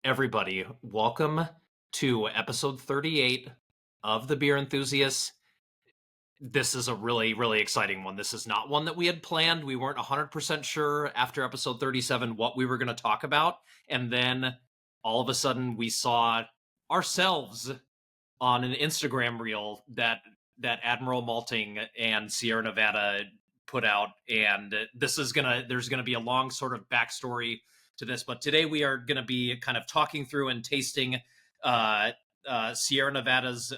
Everybody, welcome to episode 38 of The Beer Enthusiasts. This is a really, really exciting one. This is not one that we had planned. We weren't 100% sure after episode 37 what we were going to talk about. And then all of a sudden we saw ourselves on an Instagram reel that Admiral Malting and Sierra Nevada put out. And there's gonna be a long sort of backstory to this. But today we are gonna be kind of talking through and tasting Sierra Nevada's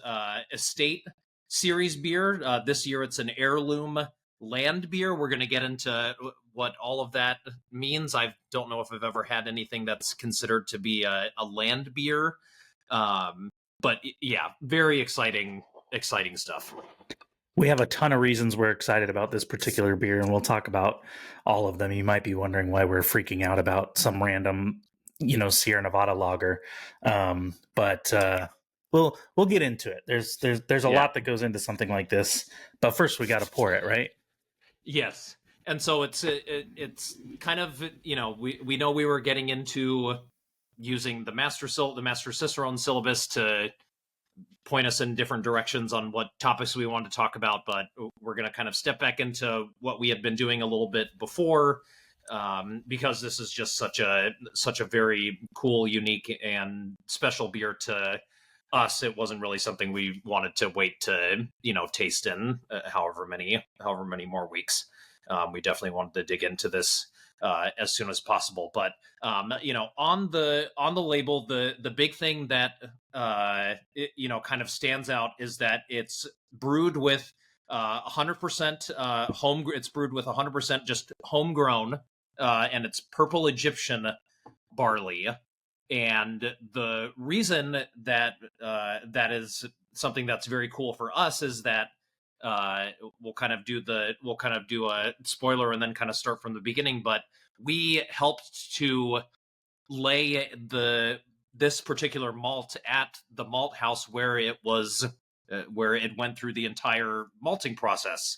estate series beer. This year it's an heirloom Landbier. We're going to get into what all of that means. I don't know if I've ever had anything that's considered to be a Landbier. But yeah, very exciting stuff. We have a ton of reasons we're excited about this particular beer, and we'll talk about all of them. You might be wondering why we're freaking out about some random, Sierra Nevada lager. But we'll get into it. There's a lot that goes into something like this. But first, we got to pour it, right? Yes. And so it's kind of, we know we were getting into using the Master Cicerone syllabus to point us in different directions on what topics we want to talk about, but we're going to kind of step back into what we had been doing a little bit before, because this is just such a very cool, unique, and special beer to us. It wasn't really something we wanted to wait to taste in however many more weeks. We definitely wanted to dig into this as soon as possible. But on the label, the big thing that kind of stands out is that it's brewed with 100% home. It's brewed with 100% just homegrown, and it's purple Egyptian barley. And the reason that that is something that's very cool for us is that we'll kind of do a spoiler and then kind of start from the beginning. But we helped to lay this particular malt at the malt house where it went through the entire malting process.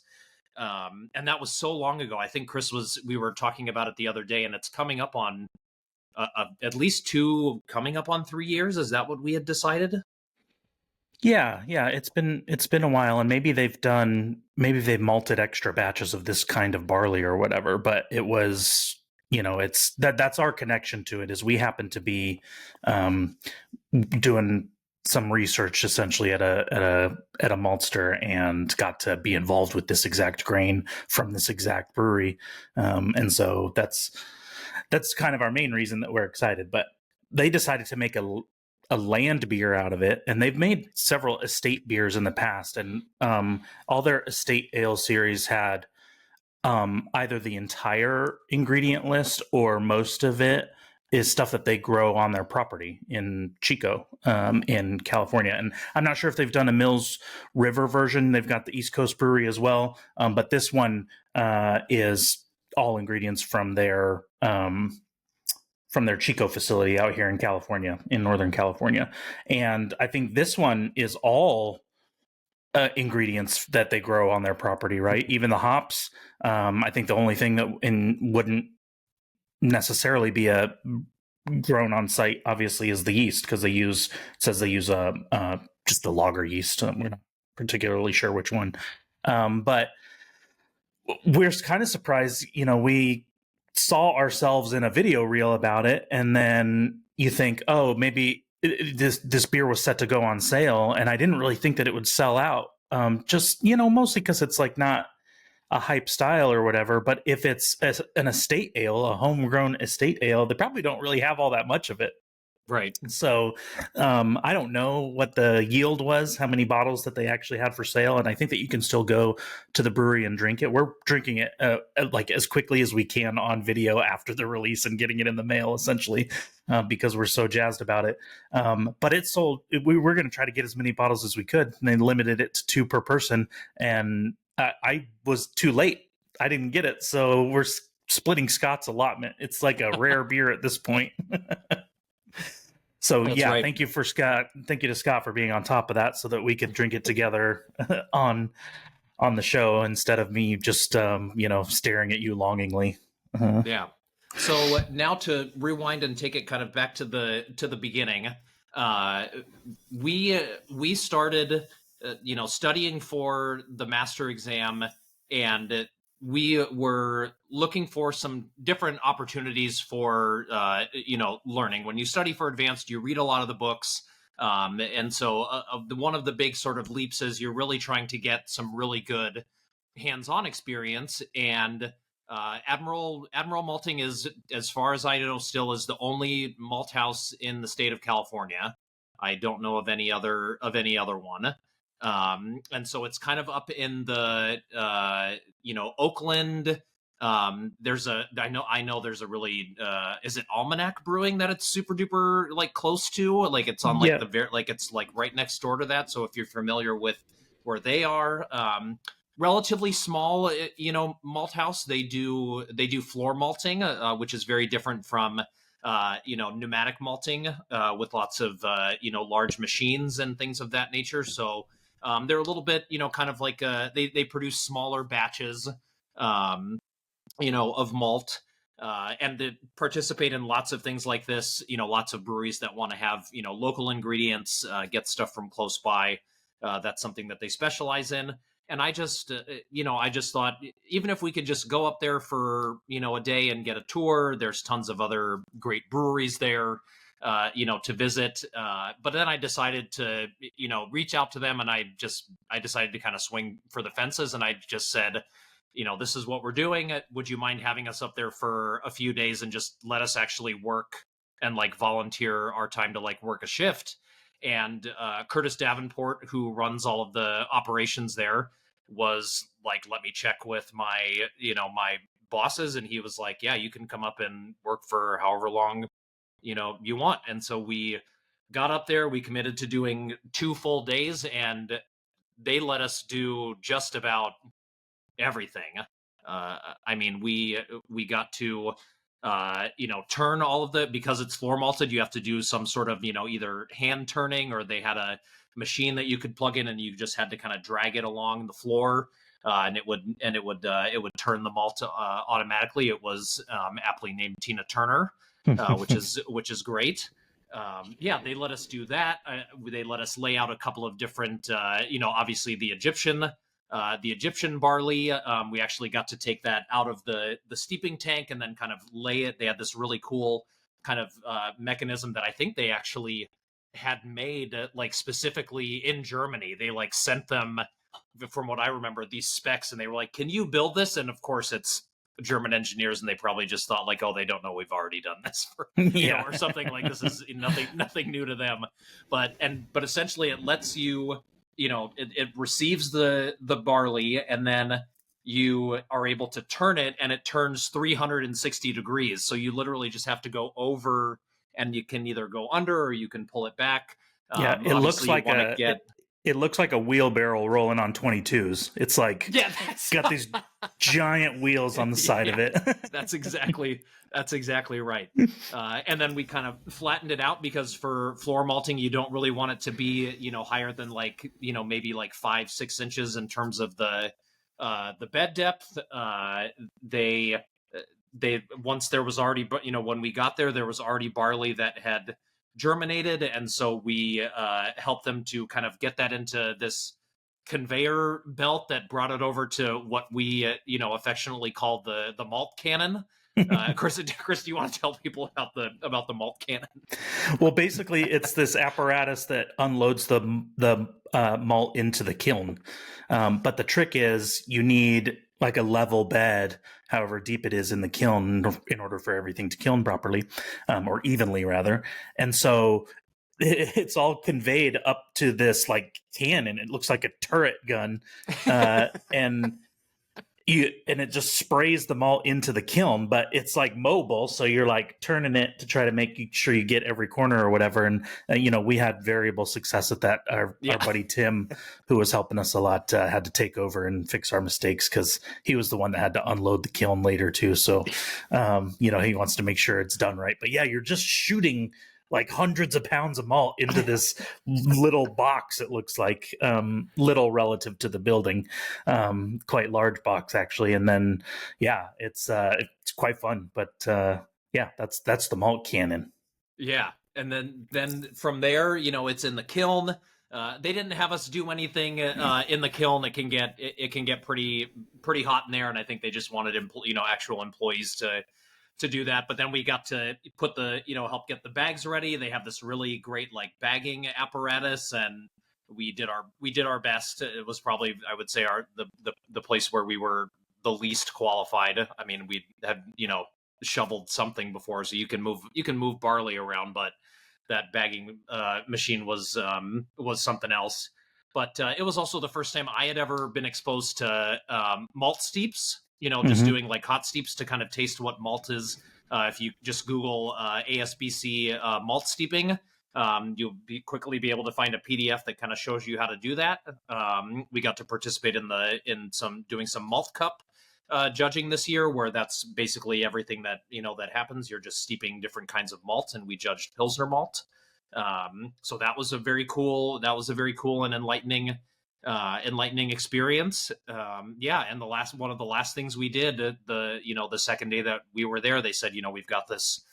And that was so long ago. I think we were talking about it the other day, and it's coming up on at least coming up on 3 years. Is that what we had decided? Yeah. It's been a while, and maybe they've malted extra batches of this kind of barley or whatever. But it was, it's that's our connection to it. Is we happen to be doing some research essentially at a maltster and got to be involved with this exact grain from this exact brewery, and so that's kind of our main reason that we're excited. But they decided to make a land beer out of it, and they've made several estate beers in the past, and all their estate ale series had either the entire ingredient list or most of it is stuff that they grow on their property in Chico, in California. And I'm not sure if they've done a Mills River version. They've got the East Coast Brewery as well, but this one is all ingredients from their Chico facility out here in California, in Northern California. And I think this one is all ingredients that they grow on their property, right? Even the hops. I think the only thing that wouldn't necessarily be a grown on site, obviously, is the yeast, because they use just the lager yeast. We're not particularly sure which one. But we're kind of surprised, we saw ourselves in a video reel about it, and then you think, oh, maybe this beer was set to go on sale, and I didn't really think that it would sell out. Just, mostly because it's like not a hype style or whatever. But if it's an estate ale, a homegrown estate ale, they probably don't really have all that much of it. Right. So I don't know what the yield was, how many bottles that they actually had for sale. And I think that you can still go to the brewery and drink it. We're drinking it like as quickly as we can on video after the release and getting it in the mail, essentially, because we're so jazzed about it. But it sold. We were going to try to get as many bottles as we could, and they limited it to 2 per person. And I was too late. I didn't get it. So we're splitting Scott's allotment. It's like a rare beer at this point. So that's right. Thank you to Scott for being on top of that so that we could drink it together on the show instead of me just staring at you longingly. Yeah. So now to rewind and take it kind of back to the beginning, uh, we started, studying for the master exam, and we were looking for some different opportunities for learning. When you study for advanced, you read a lot of the books, and so one of the big sort of leaps is you're really trying to get some really good hands-on experience. And Admiral Malting is, as far as I know, still is the only malt house in the state of California. I don't know of any other one. And so it's kind of up in the Oakland. There's a I know there's a really is it Almanac Brewing that it's super duper like close to, like it's on like Yeah. the very, like it's like right next door to that. So if you're familiar with where they are, relatively small, malt house. They do floor malting, which is very different from pneumatic malting, with lots of large machines and things of that nature. So they're a little bit, kind of like they produce smaller batches, um, of malt. And to participate in lots of things like this, lots of breweries that want to have, local ingredients, get stuff from close by. That's something that they specialize in. And I just thought, even if we could just go up there for, a day and get a tour, there's tons of other great breweries there, to visit. But then I decided to, reach out to them, and I decided to kind of swing for the fences. And I just said, this is what we're doing. Would you mind having us up there for a few days and just let us actually work and like volunteer our time to like work a shift? And Curtis Davenport, who runs all of the operations there, was like, let me check with my bosses. And he was like, yeah, you can come up and work for however long, you want. And so we got up there, we committed to doing 2 full days, and they let us do just about everything. I mean, we got to turn all of the, because it's floor malted, you have to do some sort of, either hand turning, or they had a machine that you could plug in and you just had to kind of drag it along the floor, and it would turn the malt automatically. It was aptly named Tina Turner, which is great. Yeah, they let us do that. They let us lay out a couple of different, obviously the Egyptian barley. We actually got to take that out of the steeping tank and then kind of lay it. They had this really cool kind of mechanism that I think they actually had made like specifically in Germany. They like sent them, from what I remember, these specs, and they were like, "Can you build this?" And of course, it's German engineers, and they probably just thought like, "Oh, they don't know we've already done this," for, Yeah. or something like this is nothing new to them. But essentially, it lets you, it receives the barley, and then you are able to turn it, and it turns 360 degrees. So you literally just have to go over, and you can either go under or you can pull it back. Yeah, it looks like it looks like a wheelbarrow rolling on 22s. It's like, yeah, it's got these giant wheels on the side of it. That's exactly right. And then we kind of flattened it out, because for floor malting, you don't really want it to be, higher than like, maybe like 5-6 inches in terms of the bed depth. They once there was already, when we got there was already barley that had germinated, and so we helped them to kind of get that into this conveyor belt that brought it over to what we affectionately called the malt cannon. Chris, do you want to tell people about the malt cannon? Well, basically, it's this apparatus that unloads the malt into the kiln. But the trick is you need like a level bed, however deep it is in the kiln, in order for everything to kiln properly, or evenly rather. And so it's all conveyed up to this like cannon. It looks like a turret gun, and it just sprays the malt into the kiln, but it's like mobile, so you're like turning it to try to make sure you get every corner or whatever. And we had variable success at that. Our buddy Tim, who was helping us a lot, had to take over and fix our mistakes, because he was the one that had to unload the kiln later too. So he wants to make sure it's done right. But yeah, you're just shooting like hundreds of pounds of malt into this little box. It looks like little relative to the building, quite large box actually. And then it's quite fun. But that's the malt cannon. Yeah, and then from there, it's in the kiln. They didn't have us do anything in the kiln. It can get pretty hot in there, and I think they just wanted actual employees to do that. But then we got to put help get the bags ready. They have this really great like bagging apparatus, and we did our best. It was probably, I would say, the place where we were the least qualified. I mean, we had shoveled something before, so you can move barley around, but that bagging machine was something else. But it was also the first time I had ever been exposed to malt steeps. Just doing like hot steeps to kind of taste what malt is. If you just Google ASBC malt steeping, you'll quickly be able to find a PDF that kind of shows you how to do that. We got to participate in doing some malt cup judging this year, where that's basically everything that that happens. You're just steeping different kinds of malt, and we judged Pilsner malt. So that was a very cool and enlightening experience. And one of the last things we did, the second day that we were there, they said, we've got this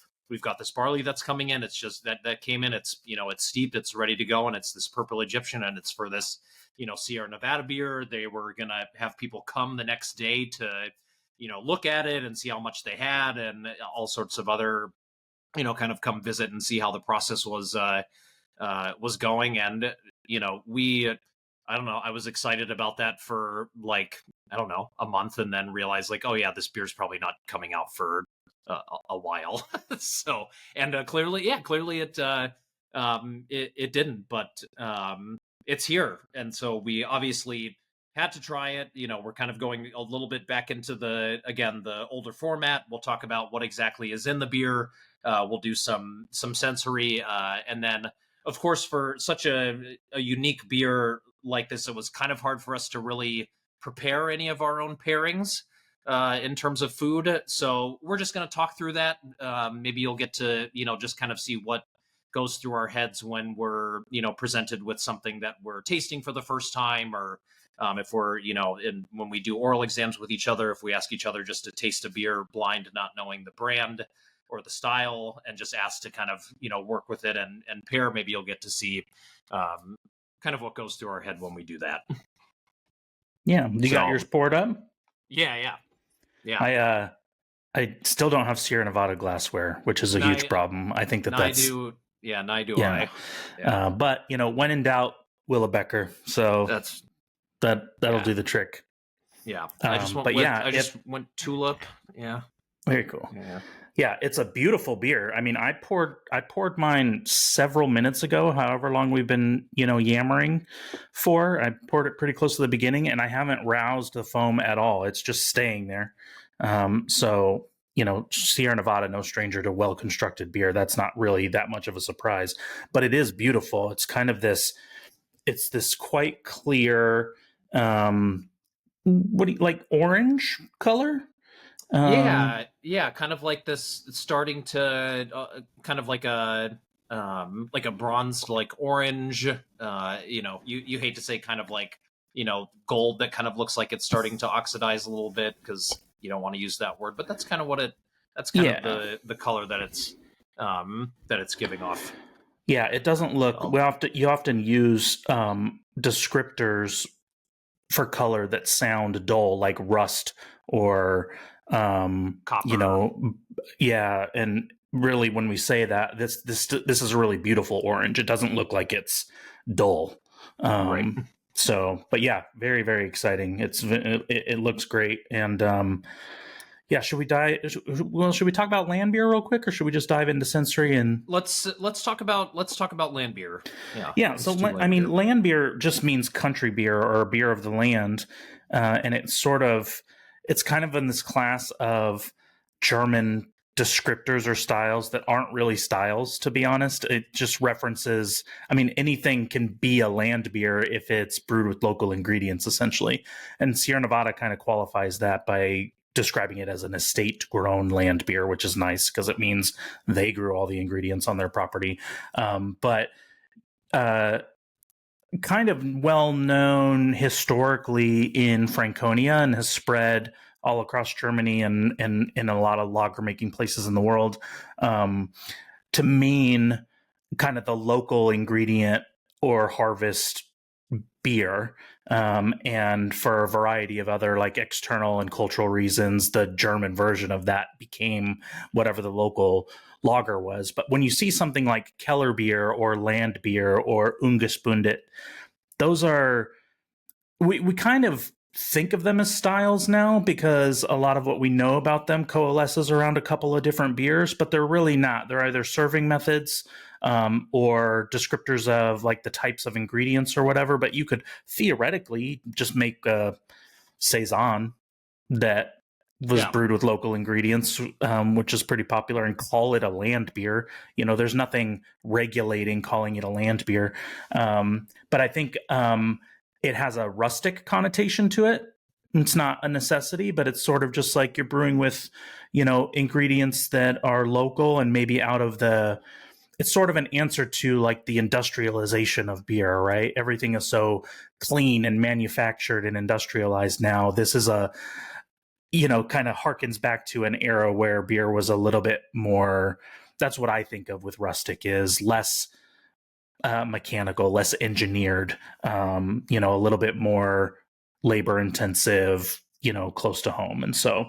barley that's coming in. It's just that came in. It's it's steeped, it's ready to go, and it's this Purple Egyptian, and it's for this Sierra Nevada beer. They were gonna have people come the next day to look at it and see how much they had, and all sorts of other kind of come visit and see how the process was going. And I don't know, I was excited about that for like, I don't know, a month, and then realized like, oh yeah, this beer's probably not coming out for a while. So, and clearly it didn't, but it's here. And so we obviously had to try it. We're kind of going a little bit back into the older format. We'll talk about what exactly is in the beer. We'll do some sensory, and then of course, for such a unique beer like this, it was kind of hard for us to really prepare any of our own pairings in terms of food. So we're just going to talk through that. Maybe you'll get to just kind of see what goes through our heads when we're presented with something that we're tasting for the first time, or if we're when we do oral exams with each other, if we ask each other just to taste a beer blind, not knowing the brand or the style, and just ask to kind of work with it and pair, maybe you'll get to see kind of what goes through our head when we do that. Yeah, you got yours poured up? Yeah. I still don't have Sierra Nevada glassware, which is a huge problem. I think that's... I do. Yeah, neither do I. Yeah. But, when in doubt, Willebecker. So that'll do the trick. Yeah. I just went tulip. Yeah. Very cool. Yeah, it's a beautiful beer. I mean, I poured mine several minutes ago, however long we've been, yammering for. I poured it pretty close to the beginning, and I haven't roused the foam at all. It's just staying there. So, Sierra Nevada, no stranger to well-constructed beer. That's not really that much of a surprise, but it is beautiful. It's kind of this quite clear, orange color? Kind of like this starting to kind of like a bronzed like orange. You hate to say kind of like gold that kind of looks like it's starting to oxidize a little bit, because you don't want to use that word, but that's kind of what of the color that it's giving off. Yeah, it doesn't look. You often use descriptors for color that sound dull, like rust or copper. And really, when we say that, this is a really beautiful orange. It doesn't look like it's dull. Right. So, but yeah, very, very exciting. It looks great. And should we talk about Landbier real quick, or should we just dive into sensory? And let's talk about Landbier. Yeah. So Landbier just means country beer, or beer of the land, and it's kind of in this class of German descriptors or styles that aren't really styles, to be honest. It just references, anything can be a land beer if it's brewed with local ingredients, essentially. And Sierra Nevada kind of qualifies that by describing it as an estate grown land beer, which is nice because it means they grew all the ingredients on their property. But kind of well known historically in Franconia and has spread all across Germany and in a lot of lager making places in the world, to mean kind of the local ingredient or harvest beer. And for a variety of other like external and cultural reasons, the German version of that became whatever the local lager was. But when you see something like Keller beer or Landbier or Ungespundet, those are, we kind of think of them as styles now because a lot of what we know about them coalesces around a couple of different beers, but they're really not. They're either serving methods or descriptors of like the types of ingredients or whatever. But you could theoretically just make a saison that was brewed with local ingredients, which is pretty popular, and call it a land beer. You know, there's nothing regulating calling it a land beer. But I think it has a rustic connotation to it. It's not a necessity, but it's sort of just like you're brewing with, you know, ingredients that are local and maybe out of the, it's sort of an answer to like the industrialization of beer, right? Everything is so clean and manufactured and industrialized now. This is a, you know, kind of harkens back to an era where beer was a little bit more, that's what I think of with rustic, is less mechanical, less engineered, you know, a little bit more labor intensive, you know, close to home. And so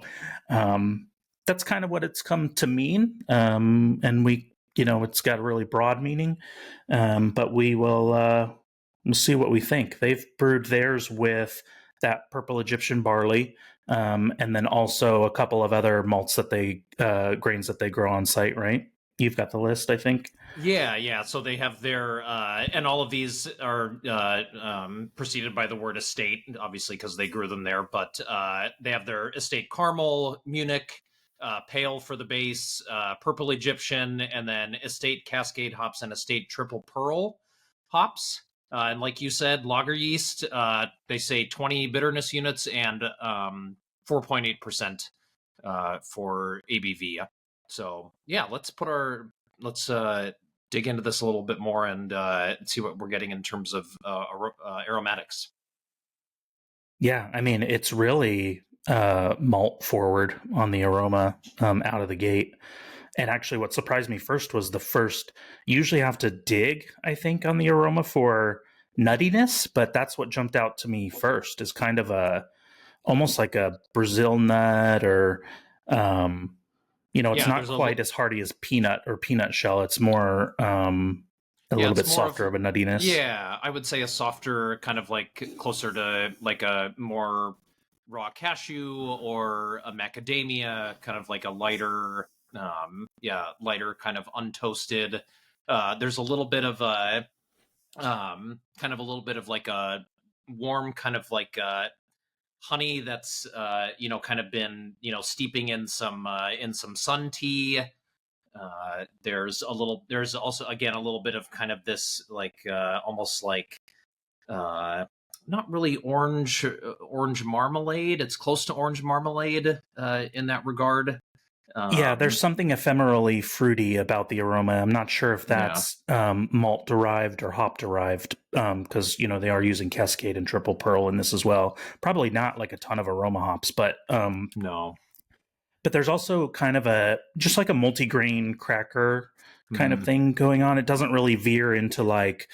that's kind of what it's come to mean. And we, you know, it's got a really broad meaning, but we will we'll see what we think. They've brewed theirs with that purple Egyptian barley, and then also a couple of other malts that they, grains that they grow on site, right? You've got the list, I think. Yeah. So they have their, and all of these are preceded by the word estate, obviously because they grew them there. But they have their estate caramel, Munich, pale for the base, purple Egyptian, and then estate Cascade hops and estate triple pearl hops. And like you said, lager yeast, they say 20 bitterness units and 4.8% for ABV. So yeah, let's dig into this a little bit more and see what we're getting in terms of aromatics. Yeah, I mean, it's really malt forward on the aroma out of the gate. And actually, what surprised me first was you usually have to dig, I think, on the aroma for nuttiness, but that's what jumped out to me first, is kind of almost like a Brazil nut, or, you know, it's not quite as hearty as peanut or peanut shell. It's more, a little bit softer of a nuttiness. Yeah, I would say a softer, kind of like closer to like a more raw cashew or a macadamia, kind of like a lighter, lighter kind of untoasted. There's a little bit of a, kind of a little bit of like a warm kind of like honey that's you know, kind of been, you know, steeping in some sun tea. There's also again a little bit of kind of this like almost like not really orange marmalade. It's close to orange marmalade in that regard. Yeah, there's something ephemerally fruity about the aroma. I'm not sure if that's malt derived or hop derived, because you know they are using Cascade and Triple Pearl in this as well. Probably not like a ton of aroma hops, but no. But there's also kind of just like a multigrain cracker kind of thing going on. It doesn't really veer into like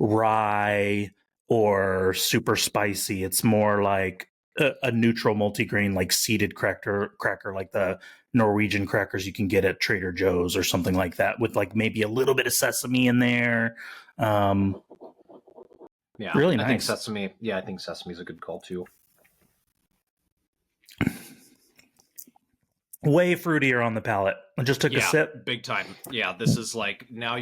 rye or super spicy. It's more like a neutral multigrain, like seeded cracker like the Norwegian crackers you can get at Trader Joe's or something like that, with like maybe a little bit of sesame in there. Yeah, really nice. I think sesame. Yeah, I think sesame is a good call too. Way fruitier on the palate. I just took a sip. Big time. Yeah, this is like now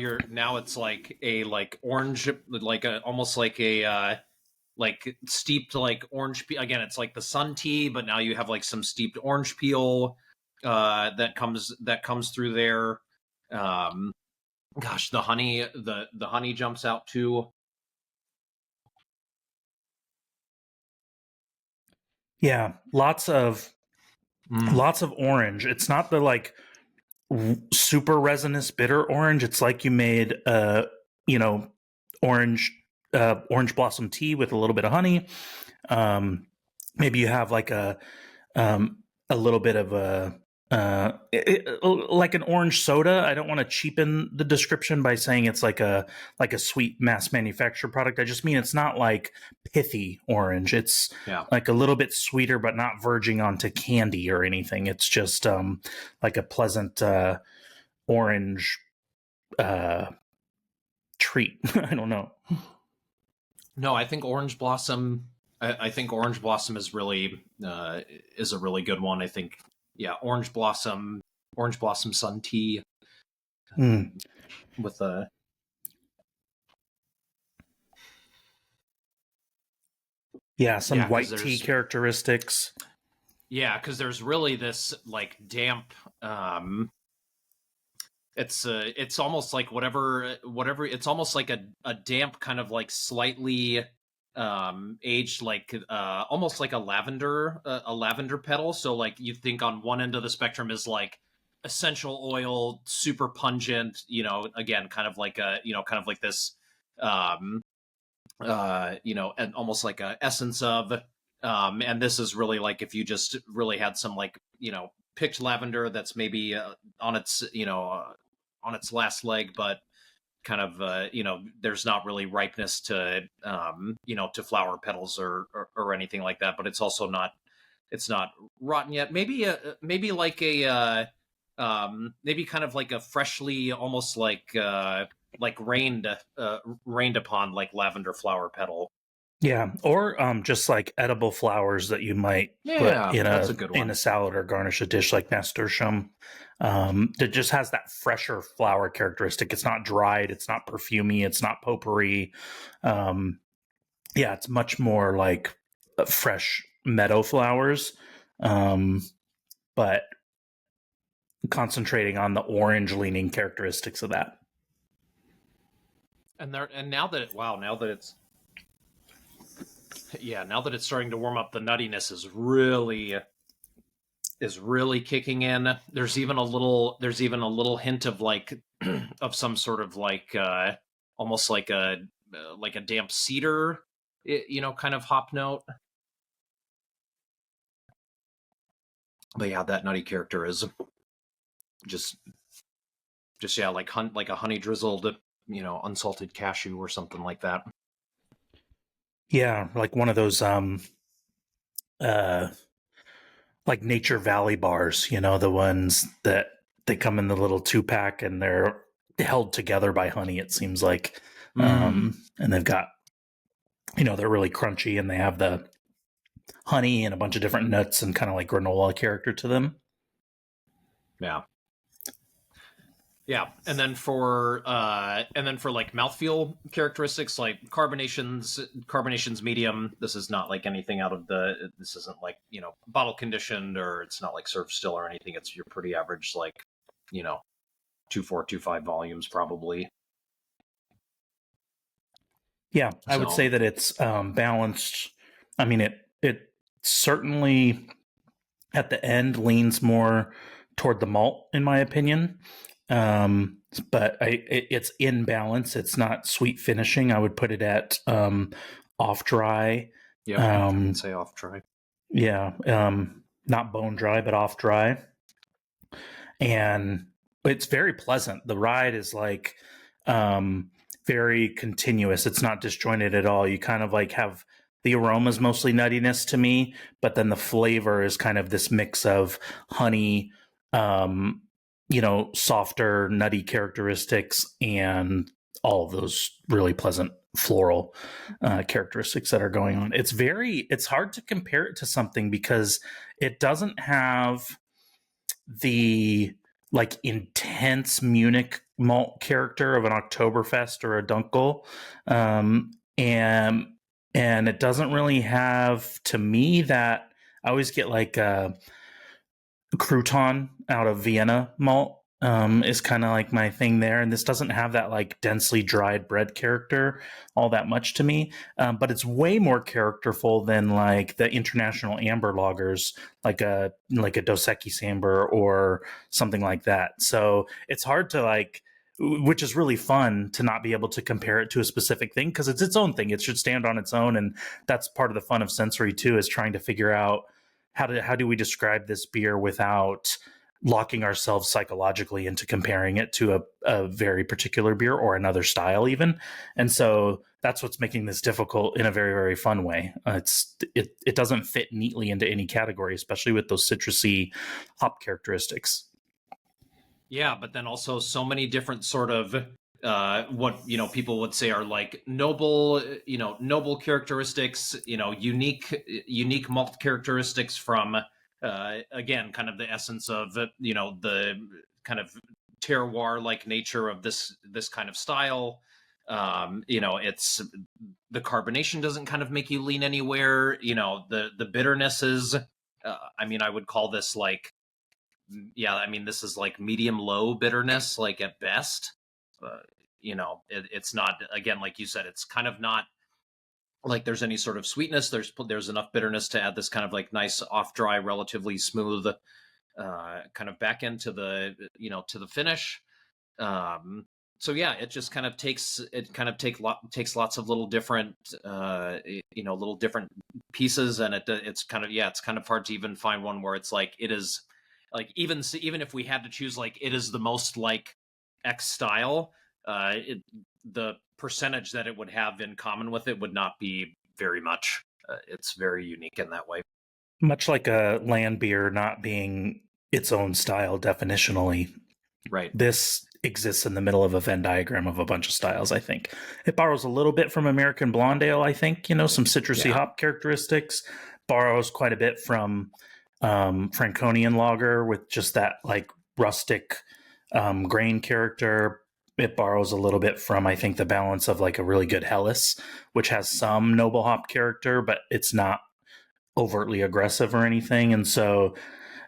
it's like a like orange, like a almost like a like steeped like orange peel. Again, it's like the sun tea, but now you have like some steeped orange peel that comes through there. Gosh, the honey jumps out too. Yeah, lots of Lots of orange. It's not the like super resinous bitter orange. It's like you made orange orange blossom tea with a little bit of honey. Maybe you have like a little bit of a like an orange soda. I don't want to cheapen the description by saying it's like a sweet mass manufactured product. I just mean it's not like pithy orange. It's like a little bit sweeter, but not verging onto candy or anything. It's just like a pleasant orange treat. I don't know. No, I think orange blossom. I think orange blossom is really is a really good one. I think orange blossom sun tea with a some white tea characteristics. Yeah, because there's really this like damp. It's almost like whatever. It's almost like a damp kind of like slightly aged, like almost like a lavender petal. So like you think on one end of the spectrum is like essential oil, super pungent. Again, kind of like this. And almost like a essence of. And this is really like if you just really had some like picked lavender that's maybe on its on its last leg, but kind of there's not really ripeness to to flower petals or anything like that, but it's also not rotten yet. Maybe like a maybe kind of like a freshly almost like rained upon like lavender flower petal. Yeah, or just like edible flowers that you might put in a salad or garnish a dish, like nasturtium. That just has that fresher flower characteristic. It's not dried, it's not perfumey, it's not potpourri. It's much more like fresh meadow flowers, but concentrating on the orange-leaning characteristics of that. And now that it's starting to warm up, the nuttiness is really kicking in. There's even a little hint of like of some sort of like almost like a damp cedar, kind of hop note. But yeah, that nutty character is just like a honey drizzled, unsalted cashew or something like that. Yeah, like one of those like Nature Valley bars, the ones that they come in the little 2-pack and they're held together by honey, it seems like. And they've got, they're really crunchy and they have the honey and a bunch of different nuts and kind of like granola character to them. Yeah. Yeah, and then for like mouthfeel characteristics, like carbonation's medium. This is not like anything this isn't like, bottle conditioned, or it's not like served still or anything. It's your pretty average, like, 2.4, 2.5 volumes probably. Yeah, I would say that it's balanced. I mean, it certainly at the end leans more toward the malt, in my opinion. But it's in balance. It's not sweet finishing. I would put it at off dry. Yeah, I would say off dry. Yeah, not bone dry, but off dry. And it's very pleasant. The ride is like very continuous. It's not disjointed at all. You kind of like have the aroma's mostly nuttiness to me, but then the flavor is kind of this mix of honey, softer, nutty characteristics, and all of those really pleasant floral characteristics that are going on. It's hard to compare it to something because it doesn't have the like intense Munich malt character of an Oktoberfest or a Dunkel. And it doesn't really have, to me, that I always get like a crouton out of Vienna malt is kind of like my thing there. And this doesn't have that like densely dried bread character all that much to me. But it's way more characterful than like the international amber lagers, like a Dos Equis amber or something like that. So it's hard to like, which is really fun to not be able to compare it to a specific thing because it's its own thing. It should stand on its own. And that's part of the fun of sensory too, is trying to figure out how do we describe this beer without locking ourselves psychologically into comparing it to a very particular beer or another style even. And so that's what's making this difficult in a very, very fun way. It doesn't fit neatly into any category, especially with those citrusy hop characteristics. Yeah, but then also so many different sort of what people would say are like noble characteristics, unique malt characteristics from again kind of the essence of the kind of terroir like nature of this kind of style. It's the carbonation doesn't kind of make you lean anywhere. The bitterness is I would call this like this is like medium low bitterness, like at best. It's not, again, like you said, it's kind of not like there's any sort of sweetness. There's enough bitterness to add this kind of like nice off dry, relatively smooth kind of back end to the to the finish. So yeah, it just kind of takes lots of little different little different pieces, and it's kind of hard to even find one where it's like it is like even if we had to choose like it is the most like X style, the percentage that it would have in common with it would not be very much. It's very unique in that way. Much like a Landbier not being its own style definitionally. Right. This exists in the middle of a Venn diagram of a bunch of styles, I think. It borrows a little bit from American Blonde Ale, I think, some citrusy hop characteristics. Borrows quite a bit from Franconian lager with just that like rustic grain character. It borrows a little bit from, I think, the balance of like a really good Helles, which has some noble hop character, but it's not overtly aggressive or anything. And so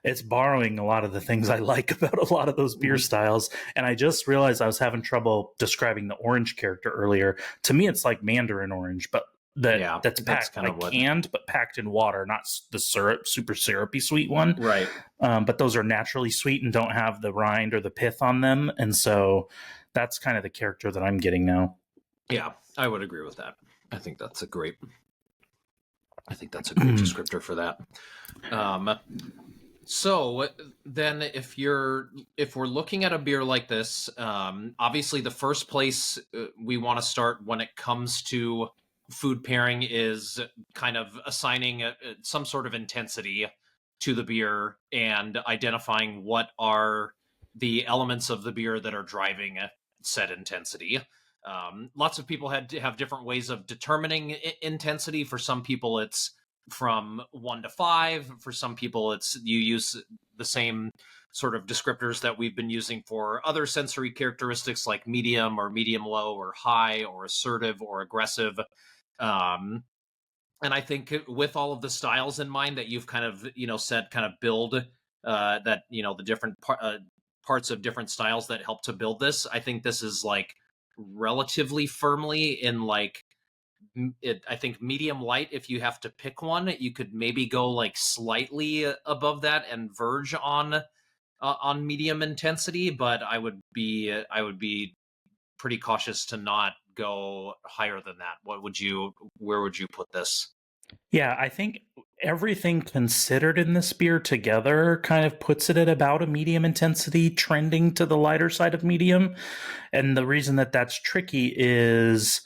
it's borrowing a lot of the things I like about a lot of those beer styles. And I just realized I was having trouble describing the orange character earlier. To me, it's like mandarin orange, but that's packed canned, but packed in water, not the super syrupy sweet one. Right. But those are naturally sweet and don't have the rind or the pith on them. And so that's kind of the character that I'm getting now. Yeah, I would agree with that. I think that's a great descriptor for that. So then if we're looking at a beer like this, obviously the first place we want to start when it comes to food pairing is kind of assigning some sort of intensity to the beer and identifying what are the elements of the beer that are driving said intensity. Lots of people have different ways of determining intensity. For some people, it's from 1 to 5. For some people, it's you use the same sort of descriptors that we've been using for other sensory characteristics like medium or medium low or high or assertive or aggressive. And I think with all of the styles in mind that you've kind of, said, kind of build that, the different parts of different styles that help to build this, I think this is like relatively firmly in like, I think medium light. If you have to pick one, you could maybe go like slightly above that and verge on medium intensity, but I would be pretty cautious to not go higher than that. Where would you put this? Yeah, I think everything considered in this beer together kind of puts it at about a medium intensity, trending to the lighter side of medium. And the reason that that's tricky is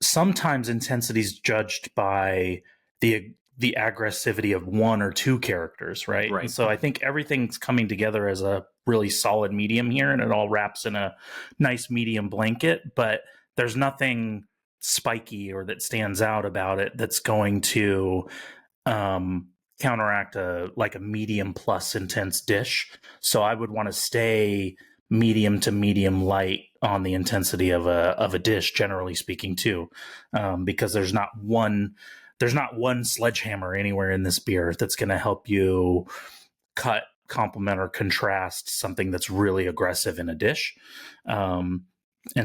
sometimes intensity is judged by the aggressivity of one or two characters, right? And so I think everything's coming together as a really solid medium here, and it all wraps in a nice medium blanket, but there's nothing spiky or that stands out about it that's going to counteract a medium plus intense dish. So I would want to stay medium to medium light on the intensity of a dish, generally speaking, too, because there's not one sledgehammer anywhere in this beer that's going to help you cut complement or contrast something that's really aggressive in a dish. And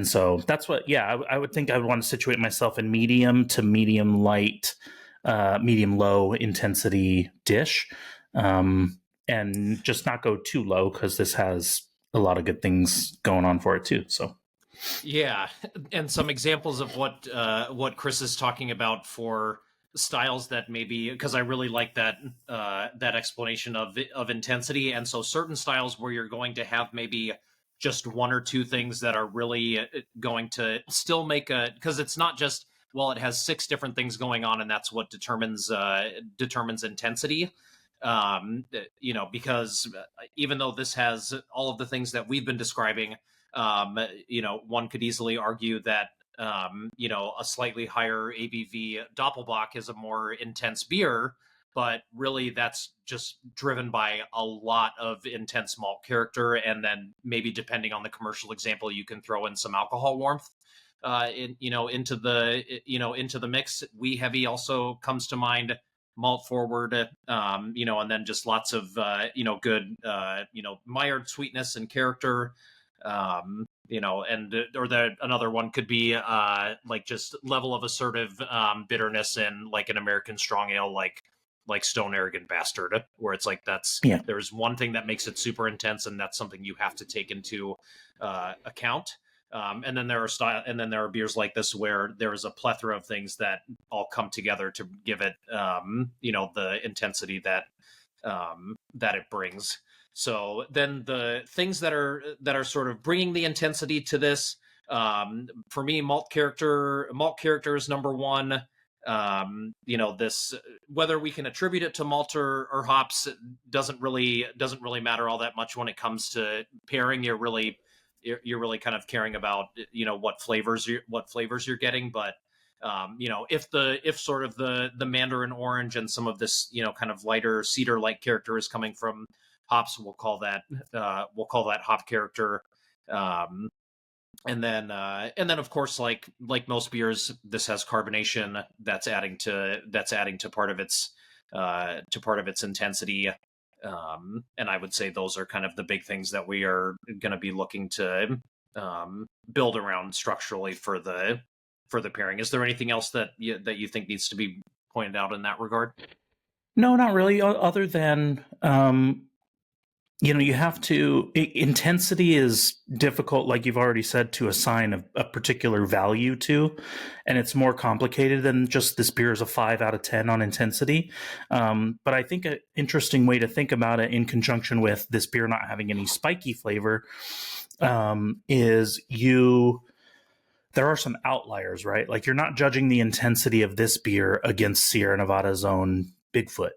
so that's what, I would think I would want to situate myself in medium to medium light, medium low intensity dish, and just not go too low, because this has a lot of good things going on for it too. So Yeah, and some examples of what Chris is talking about for styles that maybe, because I really like that that explanation of intensity. And so certain styles where you're going to have maybe just one or two things that are really going to still make a, because it's not just, well, it has six different things going on and that's what determines intensity. Because even though this has all of the things that we've been describing, one could easily argue that a slightly higher ABV Doppelbock is a more intense beer, but really that's just driven by a lot of intense malt character, and then maybe depending on the commercial example, you can throw in some alcohol warmth into the mix. Wee Heavy also comes to mind, malt forward, and then just lots of good mired sweetness and character. Another one could be like just level of assertive bitterness in like an American strong ale, like Stone Arrogant Bastard, where it's like there's one thing that makes it super intense, and that's something you have to take into account. And then there are beers like this where there is a plethora of things that all come together to give it the intensity that it brings. So then the things that are sort of bringing the intensity to this, for me, malt character is number one. This, whether we can attribute it to malt or hops, doesn't really matter all that much when it comes to pairing. You're really kind of caring about what flavors you're getting. But if sort of the mandarin orange and some of this kind of lighter cedar like character is coming from hops, we'll call that hop character. And then of course, like most beers, this has carbonation that's adding to part of its intensity. And I would say those are kind of the big things that we are going to be looking to build around structurally for the pairing. Is there anything else that you think needs to be pointed out in that regard? no, not really, other than you have to, intensity is difficult, like you've already said, to assign a particular value to, and it's more complicated than just this beer is a 5 out of 10 on intensity. But I think an interesting way to think about it, in conjunction with this beer not having any spiky flavor, is there are some outliers, right? Like, you're not judging the intensity of this beer against Sierra Nevada's own Bigfoot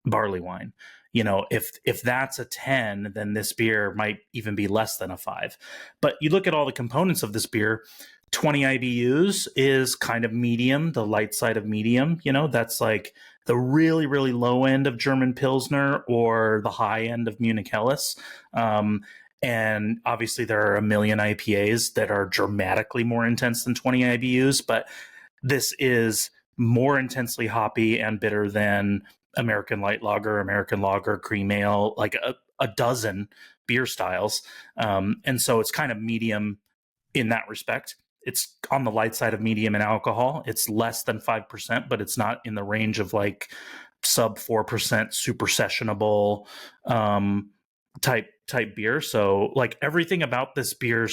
barley wine. If that's a 10, then this beer might even be less than a 5. But you look at all the components of this beer, 20 IBUs is kind of medium, the light side of medium. That's like the really, really low end of German Pilsner or the high end of Munich Helles. And obviously there are a million IPAs that are dramatically more intense than 20 IBUs, but this is more intensely hoppy and bitter than American light lager, cream ale, like a dozen beer styles. And so it's kind of medium in that respect. It's on the light side of medium in alcohol. It's less than 5%, but it's not in the range of like sub 4% super sessionable type beer. So like everything about this beer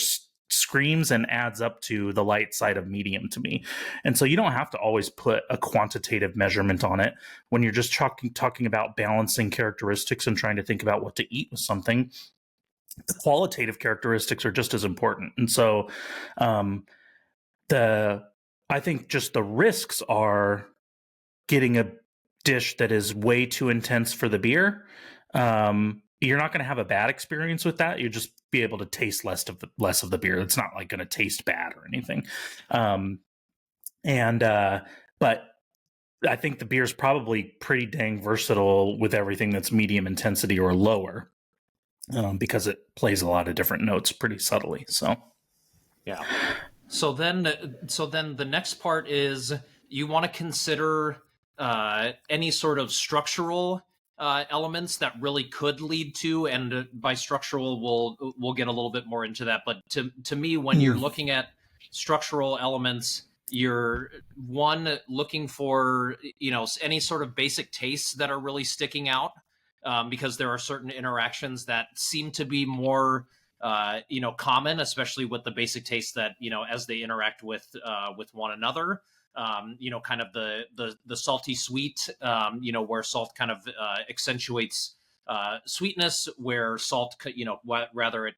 screams and adds up to the light side of medium to me. And so you don't have to always put a quantitative measurement on it when you're just talking about balancing characteristics and trying to think about what to eat with something. The qualitative characteristics are just as important. And so I think just the risks are getting a dish that is way too intense for the beer. You're not going to have a bad experience with that. You just be able to taste less of the beer. It's not like going to taste bad or anything. But I think the beer is probably pretty dang versatile with everything that's medium intensity or lower, because it plays a lot of different notes pretty subtly. So, yeah. So then the next part is you want to consider any sort of structural elements that really could lead to, and by structural, we'll get a little bit more into that. But to me, when you're looking at structural elements, you're one looking for any sort of basic tastes that are really sticking out, because there are certain interactions that seem to be more common, especially with the basic tastes that as they interact with one another. Kind of the salty sweet, where salt kind of accentuates sweetness, where salt, rather it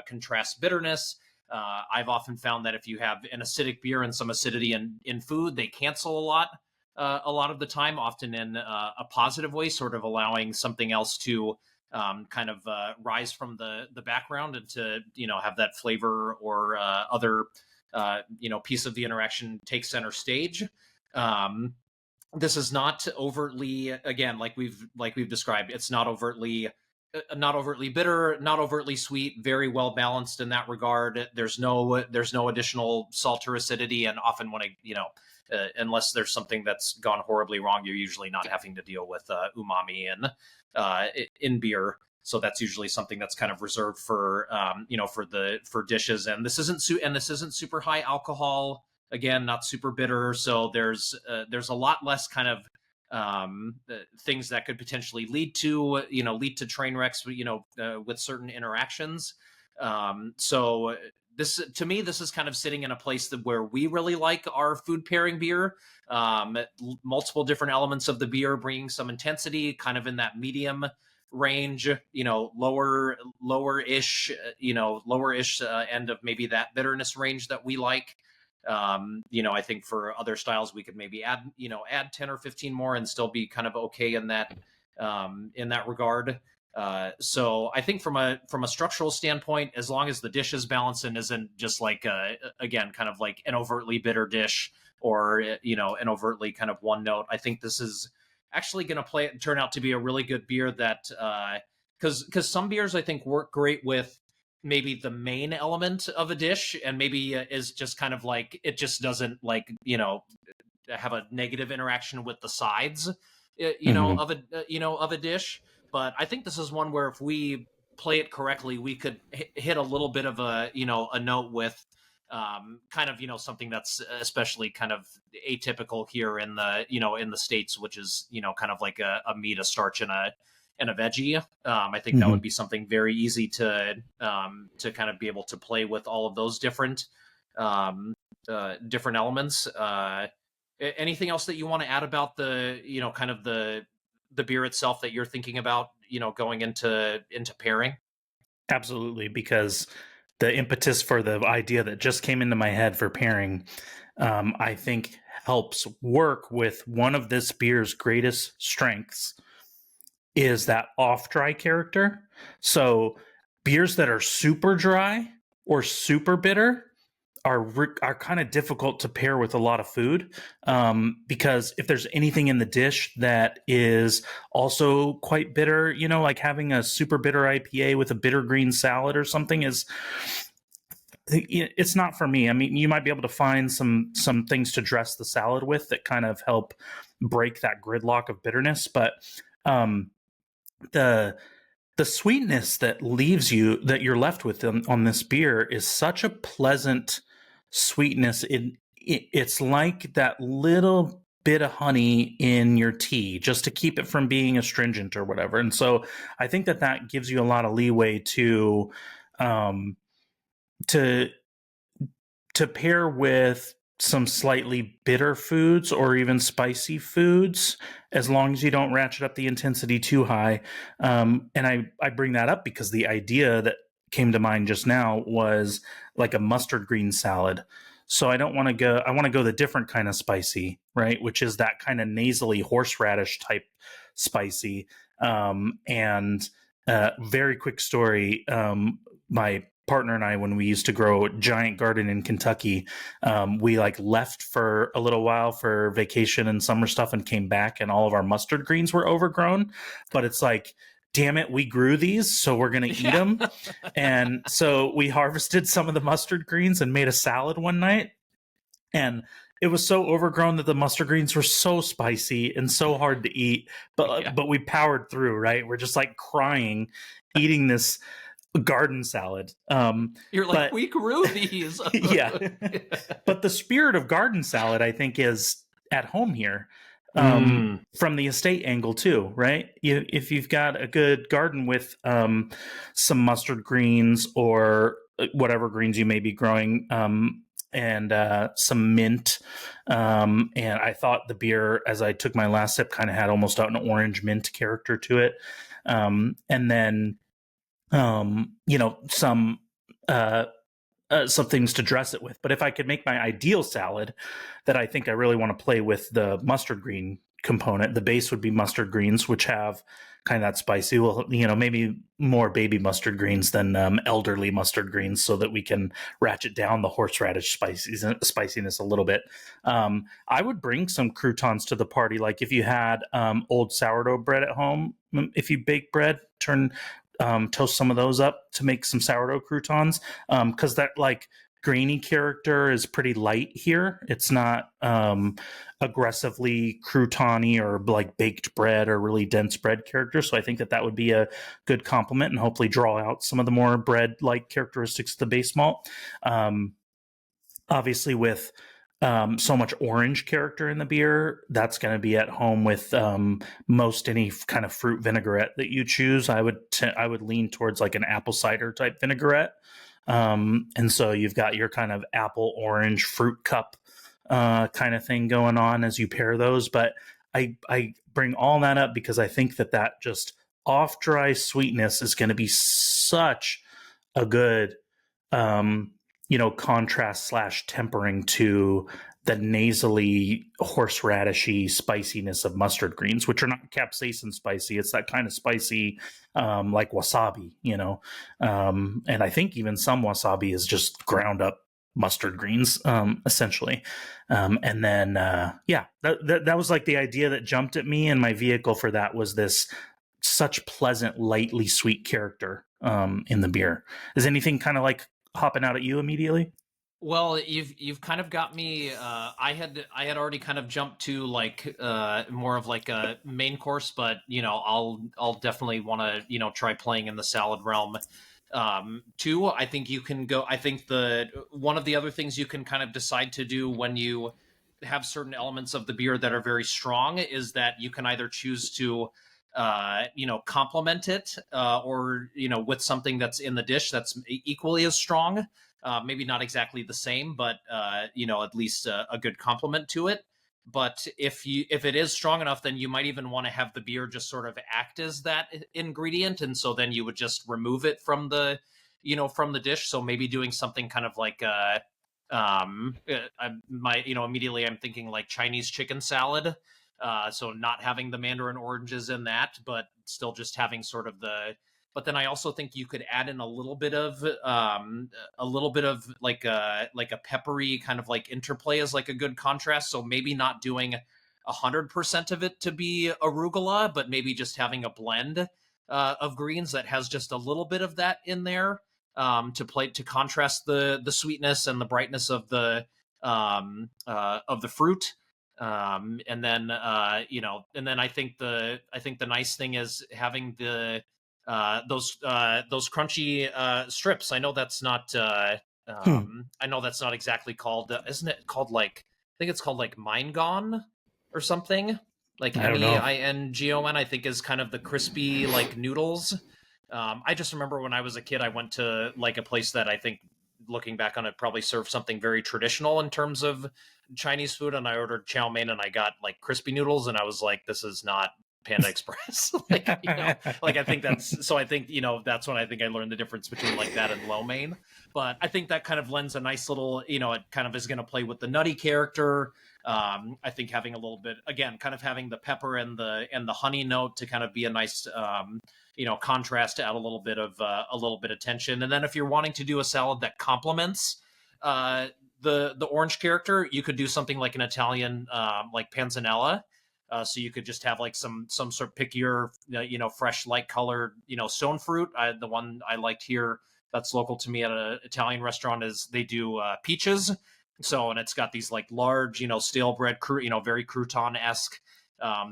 contrasts bitterness. I've often found that if you have an acidic beer and some acidity in food, they cancel a lot of the time, often in a positive way, sort of allowing something else to kind of rise from the background and to have that flavor or other piece of the interaction take center stage. This is not overtly, again, like we've described, it's not overtly bitter, not overtly sweet, very well balanced in that regard. There's no additional salt or acidity, and often when unless there's something that's gone horribly wrong, you're usually not having to deal with umami in beer. So that's usually something that's kind of reserved for for dishes. And this isn't super high alcohol. Again, not super bitter. So there's a lot less kind of things that could potentially lead to train wrecks, with certain interactions. So this, to me, this is kind of sitting in a place where we really like our food pairing beer. Multiple different elements of the beer bringing some intensity, kind of in that medium range, lower-ish end of maybe that bitterness range that we like. I think for other styles we could maybe add 10 or 15 more and still be kind of okay in that regard. So I think from a structural standpoint, as long as the dish is balanced and isn't just like again kind of like an overtly bitter dish or an overtly kind of one note, I think this is actually going to turn out to be a really good beer. That because some beers I think work great with maybe the main element of a dish, and maybe is just kind of like it just doesn't have a negative interaction with the sides, of a dish. But I think this is one where if we play it correctly, we could hit a little bit of a note with kind of something that's especially kind of atypical here in the States, which is kind of like a meat, a starch, and a veggie. I think that would be something very easy to kind of be able to play with all of those different elements. Anything else that you want to add about the kind of the beer itself that you're thinking about going into pairing? Absolutely, because the impetus for the idea that just came into my head for pairing, I think helps work with one of this beer's greatest strengths is that off-dry character. So beers that are super dry or super bitter are kind of difficult to pair with a lot of food, because if there's anything in the dish that is also quite bitter, like having a super bitter IPA with a bitter green salad or something it's not for me. I mean, you might be able to find some things to dress the salad with that kind of help break that gridlock of bitterness, but the sweetness that you're left with on this beer is such a pleasant sweetness. It's like that little bit of honey in your tea just to keep it from being astringent or whatever. And so I think that gives you a lot of leeway to pair with some slightly bitter foods or even spicy foods, as long as you don't ratchet up the intensity too high. And I bring that up because the idea that came to mind just now was like a mustard green salad. So I want to go the different kind of spicy, right? Which is that kind of nasally horseradish type spicy. And very quick story. My partner and I, when we used to grow a giant garden in Kentucky, we left for a little while for vacation and summer stuff and came back and all of our mustard greens were overgrown. But it's like, damn it, we grew these, so we're going to eat them. And so we harvested some of the mustard greens and made a salad one night. And it was so overgrown that the mustard greens were so spicy and so hard to eat. But we powered through, right? We're just like crying, eating this garden salad. You're like, we grew these. Yeah. But the spirit of garden salad, I think, is at home here. From the estate angle too, right? If you've got a good garden with some mustard greens or whatever greens you may be growing, and some mint, and I thought the beer, as I took my last sip, kind of had almost an orange mint character to it, and then some things to dress it with. But if I could make my ideal salad, that I think I really want to play with the mustard green component, the base would be mustard greens, which have kind of that spicy, well, maybe more baby mustard greens than elderly mustard greens, so that we can ratchet down the horseradish spiciness a little bit. I would bring some croutons to the party. Like if you had old sourdough bread at home, if you bake bread, toast some of those up to make some sourdough croutons, because that like grainy character is pretty light here. It's not aggressively crouton-y or like baked bread or really dense bread character. So I think that would be a good complement and hopefully draw out some of the more bread-like characteristics of the base malt. Obviously with so much orange character in the beer, that's going to be at home with most any kind of fruit vinaigrette that you choose. I would lean towards like an apple cider type vinaigrette, and so you've got your kind of apple orange fruit cup kind of thing going on as you pair those. But I bring all that up because I think that just off dry sweetness is going to be such a good contrast / tempering to the nasally horseradishy spiciness of mustard greens, which are not capsaicin spicy. It's that kind of spicy, like wasabi, and I think even some wasabi is just ground up mustard greens, essentially. And then, that was like the idea that jumped at me, and my vehicle for that was this such pleasant, lightly sweet character in the beer. Is anything kind of like hopping out at you immediately? Well, you've kind of got me. I had already kind of jumped to like more of like a main course, but I'll definitely want to try playing in the salad realm. Too, I think you can go. I think one of the other things you can kind of decide to do when you have certain elements of the beer that are very strong is that you can either choose to complement it, or with something that's in the dish that's equally as strong. Maybe not exactly the same, but at least a good complement to it. But if it is strong enough, then you might even want to have the beer just sort of act as that ingredient, and so then you would just remove it from the dish. So maybe doing something kind of like immediately I'm thinking like Chinese chicken salad. So not having the mandarin oranges in that, but still just having sort of but then I also think you could add in a little bit of like a peppery kind of like interplay as like a good contrast. So maybe not doing 100% of it to be arugula, but maybe just having a blend of greens that has just a little bit of that in there, to contrast the sweetness and the brightness of the fruit. And then I think the nice thing is having those crunchy strips. I know that's not I know that's not exactly called, isn't it called like, I think it's called like Meingon or something, like Meingon, I think is kind of the crispy like noodles. I just remember when I was a kid, I went to like a place that I think, looking back on it, probably served something very traditional in terms of Chinese food, and I ordered chow mein and I got like crispy noodles, and I was like, this is not Panda Express. like I think that's that's when I think I learned the difference between like that and lo mein. But I think that kind of lends a nice little, it kind of is going to play with the nutty character. I think having a little bit, again, kind of having the pepper and the honey note to kind of be a nice contrast, to add a little bit of tension. And then if you're wanting to do a salad that complements the orange character, you could do something like an Italian like panzanella. So you could just have like some sort of pick your fresh light colored stone fruit. The one I liked here that's local to me at an Italian restaurant is they do peaches, So, and it's got these like large, stale bread, very crouton-esque.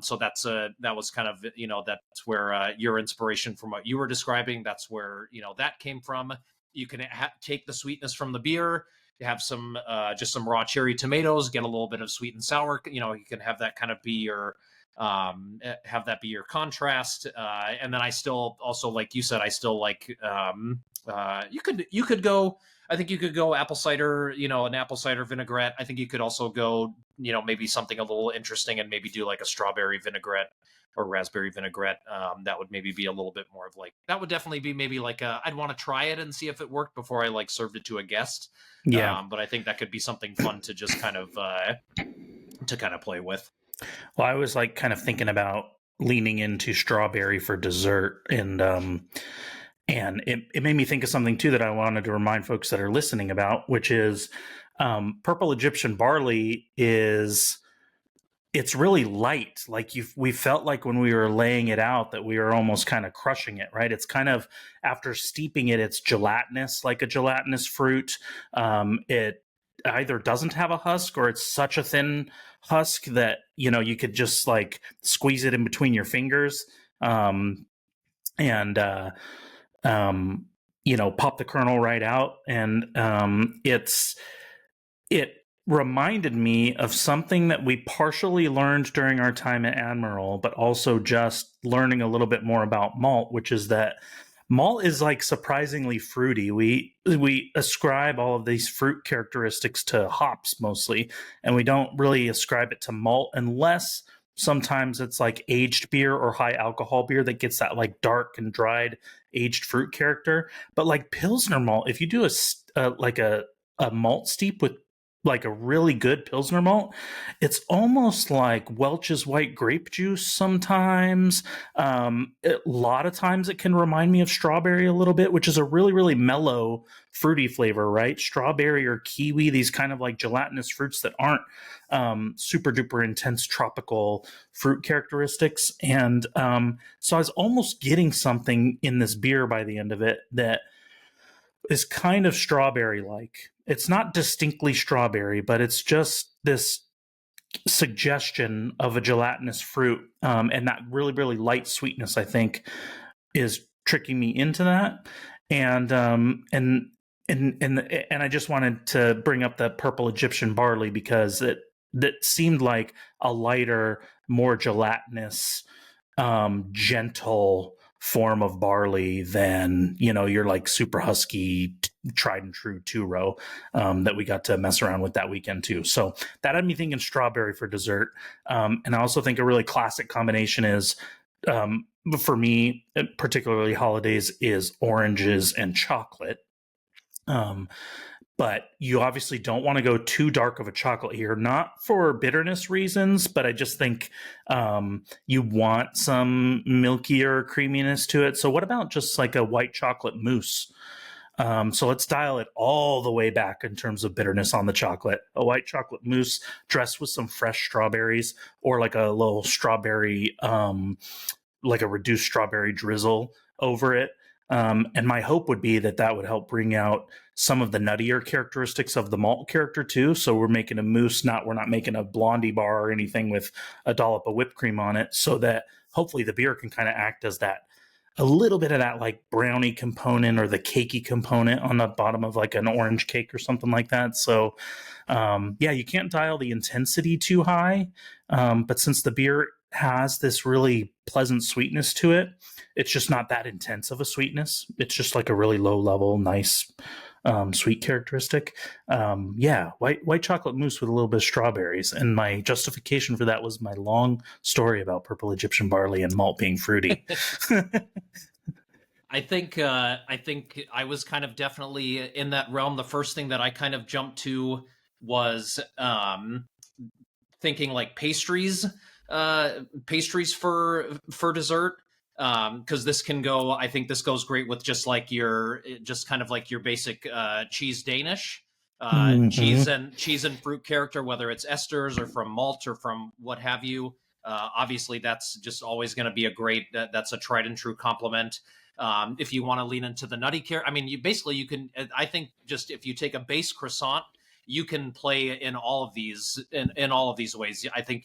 So that was kind of, that's where your inspiration from what you were describing, that's where, that came from. You can take the sweetness from the beer, you have some, just some raw cherry tomatoes, get a little bit of sweet and sour, you can have that kind of be your, have that be your contrast. And then I still also, like you said, I still like, you could go, I think you could go apple cider, an apple cider vinaigrette. I think you could also go, maybe something a little interesting and maybe do like a strawberry vinaigrette or raspberry vinaigrette. That would maybe be a little bit more of like, that would definitely be maybe like I'd want to try it and see if it worked before I like served it to a guest. Yeah. But I think that could be something fun to just kind of play with. Well, I was like kind of thinking about leaning into strawberry for dessert, and it made me think of something too that I wanted to remind folks that are listening about, which is purple Egyptian barley it's really light. Like we felt like when we were laying it out that we were almost kind of crushing it, right? It's kind of, after steeping it, it's gelatinous, like a gelatinous fruit. It either doesn't have a husk or it's such a thin husk that, you could just like squeeze it in between your fingers. And pop the kernel right out. And it reminded me of something that we partially learned during our time at Admiral, but also just learning a little bit more about malt, which is that malt is like surprisingly fruity. We ascribe all of these fruit characteristics to hops mostly, and we don't really ascribe it to malt unless sometimes it's like aged beer or high alcohol beer that gets that like dark and dried aged fruit character. But like Pilsner malt, if you do a malt steep with like a really good Pilsner malt, it's almost like Welch's white grape juice sometimes. A lot of times it can remind me of strawberry a little bit, which is a really, really mellow, fruity flavor, right? Strawberry or kiwi, these kind of like gelatinous fruits that aren't super duper intense tropical fruit characteristics. And so I was almost getting something in this beer by the end of it that is kind of strawberry like. It's not distinctly strawberry, but it's just this suggestion of a gelatinous fruit, and that really, really light sweetness, I think, is tricking me into that. And I just wanted to bring up the purple Egyptian barley because that seemed like a lighter, more gelatinous, gentle form of barley than your like super husky tried and true 2-row that we got to mess around with that weekend too. So that had me thinking strawberry for dessert. And I also think a really classic combination is, for me, particularly holidays, is oranges and chocolate. But you obviously don't want to go too dark of a chocolate here, not for bitterness reasons, but I just think you want some milkier creaminess to it. So what about just like a white chocolate mousse? So let's dial it all the way back in terms of bitterness on the chocolate. A white chocolate mousse dressed with some fresh strawberries, or like a little strawberry, like a reduced strawberry drizzle over it. And my hope would be that would help bring out some of the nuttier characteristics of the malt character too. So we're making a mousse, we're not making a blondie bar or anything with a dollop of whipped cream on it, so that hopefully the beer can kind of act as that, a little bit of that like brownie component or the cakey component on the bottom of like an orange cake or something like that. So you can't dial the intensity too high. But since the beer has this really pleasant sweetness to it, it's just not that intense of a sweetness. It's just like a really low level, nice sweet characteristic. White chocolate mousse with a little bit of strawberries. And my justification for that was my long story about purple Egyptian barley and malt being fruity. I think I was kind of definitely in that realm. The first thing that I kind of jumped to was thinking like pastries for dessert. Because this can go, I think this goes great with just kind of like your basic cheese Danish, cheese and fruit character, whether it's esters or from malt or from what have you. Obviously, that's just always going to be that's a tried and true complement. If you want to lean into the nutty care, I mean, you can. I think just if you take a base croissant, you can play in all of these in all of these ways. I think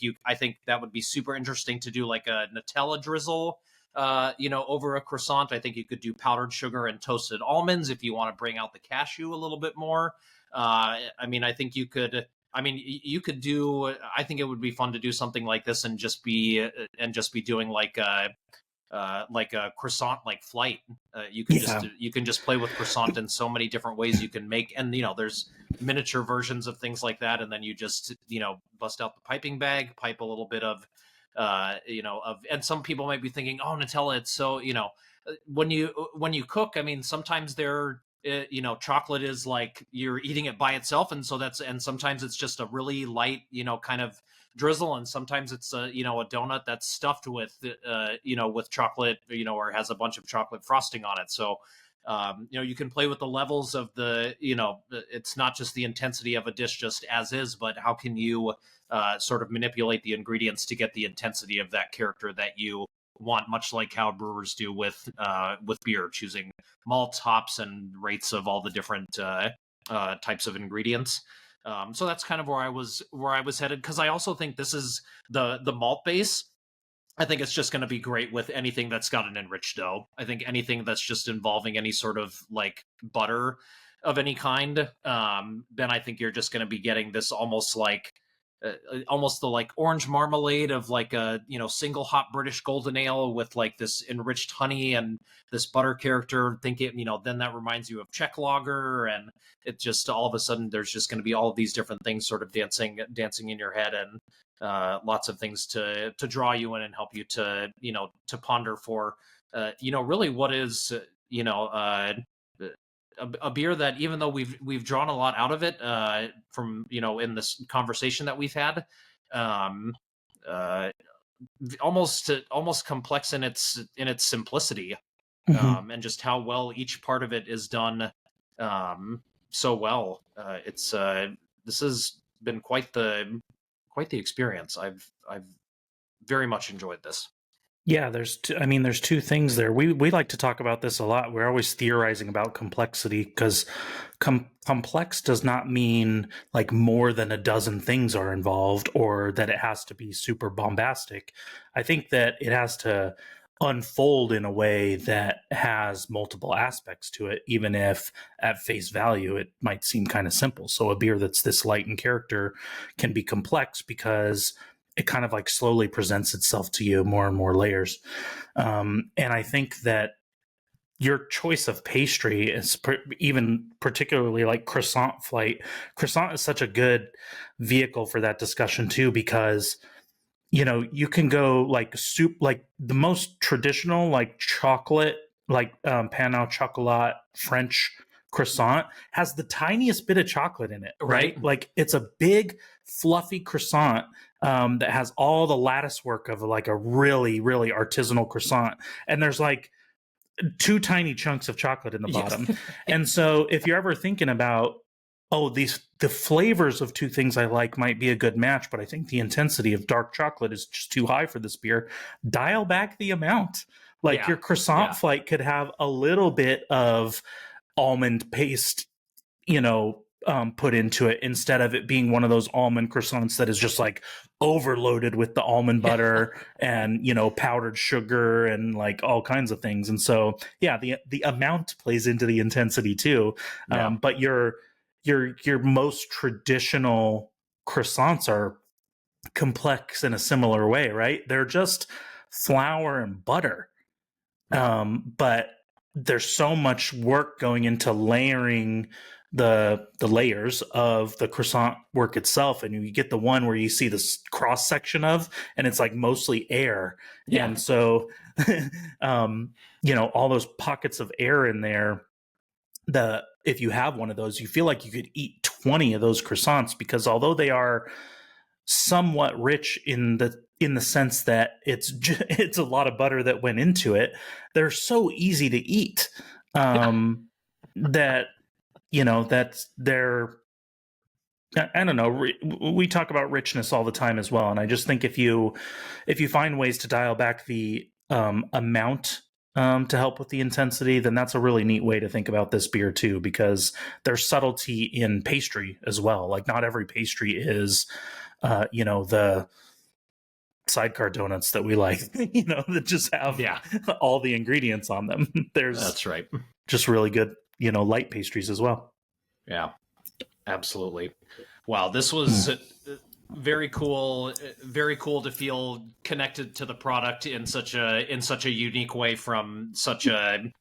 that would be super interesting to do like a Nutella drizzle, over a croissant. I think you could do powdered sugar and toasted almonds if you want to bring out the cashew a little bit more. I mean, I think you could. I mean, you could do. I think it would be fun to do something like this and just be doing like a croissant like flight. You can just play with croissant in so many different ways you can make, and there's miniature versions of things like that, and then you just bust out the piping bag, pipe a little bit of and some people might be thinking, oh, Nutella, it's so when you cook, I mean, sometimes chocolate is like you're eating it by itself, and sometimes it's just a really light kind of drizzle, and sometimes it's a donut that's stuffed with with chocolate, or has a bunch of chocolate frosting on it. So you can play with the levels of it's not just the intensity of a dish just as is, but how can you sort of manipulate the ingredients to get the intensity of that character that you want, much like how brewers do with beer, choosing malts, hops, and rates of all the different types of ingredients. So that's kind of where I was headed, because I also think this is the malt base. I think it's just going to be great with anything that's got an enriched dough. I think anything that's just involving any sort of like butter of any kind, then I think you're just going to be getting this almost the like orange marmalade of like a single hop British golden ale with like this enriched honey and this butter character. Then that reminds you of Czech lager, and it just all of a sudden there's just going to be all of these different things sort of dancing in your head, and lots of things to draw you in and help you to to ponder for really what is a beer that, even though we've drawn a lot out of it from in this conversation that we've had, almost complex in its simplicity, and just how well each part of it is done so well. This has been quite the experience. I've very much enjoyed this. Yeah, there's two things there. We like to talk about this a lot. We're always theorizing about complexity, because complex does not mean like more than a dozen things are involved, or that it has to be super bombastic. I think that it has to unfold in a way that has multiple aspects to it, even if at face value it might seem kind of simple. So a beer that's this light in character can be complex because it kind of like slowly presents itself to you, more and more layers. And I think that your choice of pastry is even particularly like croissant flight. Croissant is such a good vehicle for that discussion too, because you can go like soup, like the most traditional, like chocolate, like pain au chocolat French croissant has the tiniest bit of chocolate in it, right? Like it's a big fluffy croissant that has all the lattice work of like a really, really artisanal croissant. And there's like 2 tiny chunks of chocolate in the bottom. Yes. And so if you're ever thinking about, the flavors of 2 things I like might be a good match, but I think the intensity of dark chocolate is just too high for this beer, dial back the amount. Like your croissant flight could have a little bit of almond paste, put into it, instead of it being one of those almond croissants that is just like overloaded with the almond butter and powdered sugar and like all kinds of things. And so the amount plays into the intensity too. But your most traditional croissants are complex in a similar way, right? They're just flour and butter, but there's so much work going into layering the layers of the croissant work itself, and you get the one where you see this cross section of, and it's like mostly air, and so all those pockets of air in there. If you have one of those, you feel like you could eat 20 of those croissants, because although they are somewhat rich in the sense that it's a lot of butter that went into it, they're so easy to eat that that's their, I don't know. We talk about richness all the time as well, and I just think if you find ways to dial back the amount to help with the intensity, then that's a really neat way to think about this beer too, because there's subtlety in pastry as well. Like not every pastry is, the sidecar donuts that we like, that just have all the ingredients on them. There's That's right. just really good, light pastries as well. Yeah, absolutely. Wow, this was very cool. Very cool to feel connected to the product in such a unique way from such a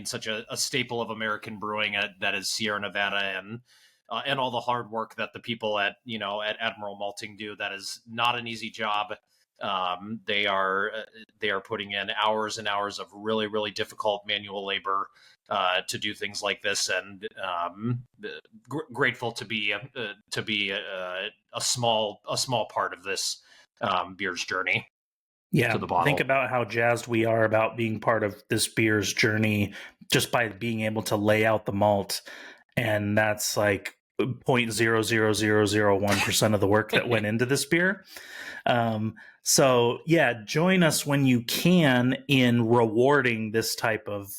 such a staple of American brewing that is Sierra Nevada, and all the hard work that the people at Admiral Malting do. That is not an easy job. They are putting in hours and hours of really, really difficult manual labor to do things like this, and grateful to be a small part of this beer's journey. Yeah, to the bottle. Think about how jazzed we are about being part of this beer's journey just by being able to lay out the malt, and that's like 0.00001% of the work that went into this beer. So yeah, join us when you can in rewarding this type of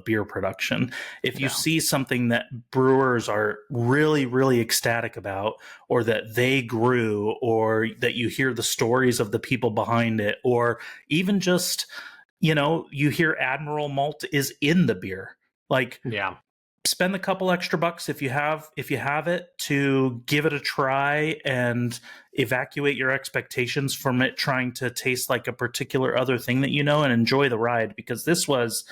beer production. If you see something that brewers are really, really ecstatic about, or that they grew, or that you hear the stories of the people behind it, or even just, you hear Admiral Malt is in the beer, like, spend a couple extra bucks if you have it to give it a try and evacuate your expectations from it trying to taste like a particular other thing that and enjoy the ride, because this was,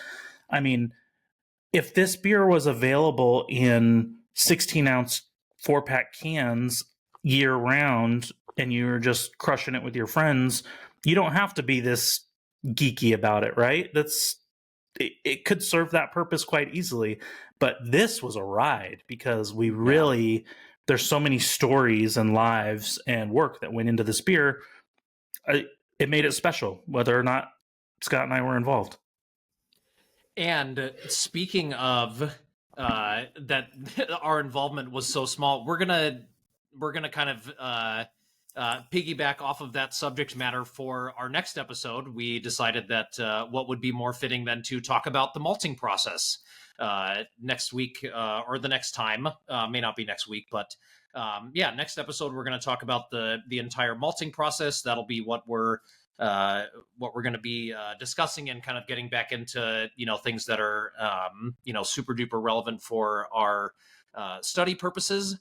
if this beer was available in 16-ounce 4-pack cans year round and you were just crushing it with your friends, you don't have to be this geeky about it, right? It could serve that purpose quite easily. But this was a ride because we really, there's so many stories and lives and work that went into this beer. It made it special, whether or not Scott and I were involved. And speaking of that, our involvement was so small. We're gonna kind of piggyback off of that subject matter for our next episode. We decided that what would be more fitting than to talk about the malting process next week or the next time. May not be next week, but next episode we're going to talk about the entire malting process. That'll be what we're going to be discussing, and kind of getting back into things that are super duper relevant for our study purposes.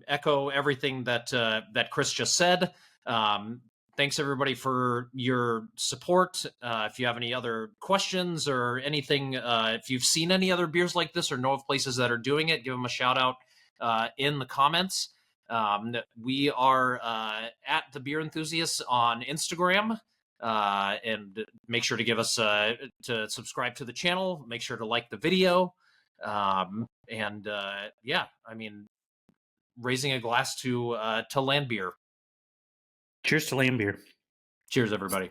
Echo everything that Chris just said. Thanks everybody for your support. If you have any other questions or anything, if you've seen any other beers like this or know of places that are doing it, give them a shout out in the comments. We are at The Beer Enthusiasts on Instagram, and make sure to give us to subscribe to the channel. Make sure to like the video, raising a glass to Landbier. Cheers to Landbier. Cheers, everybody.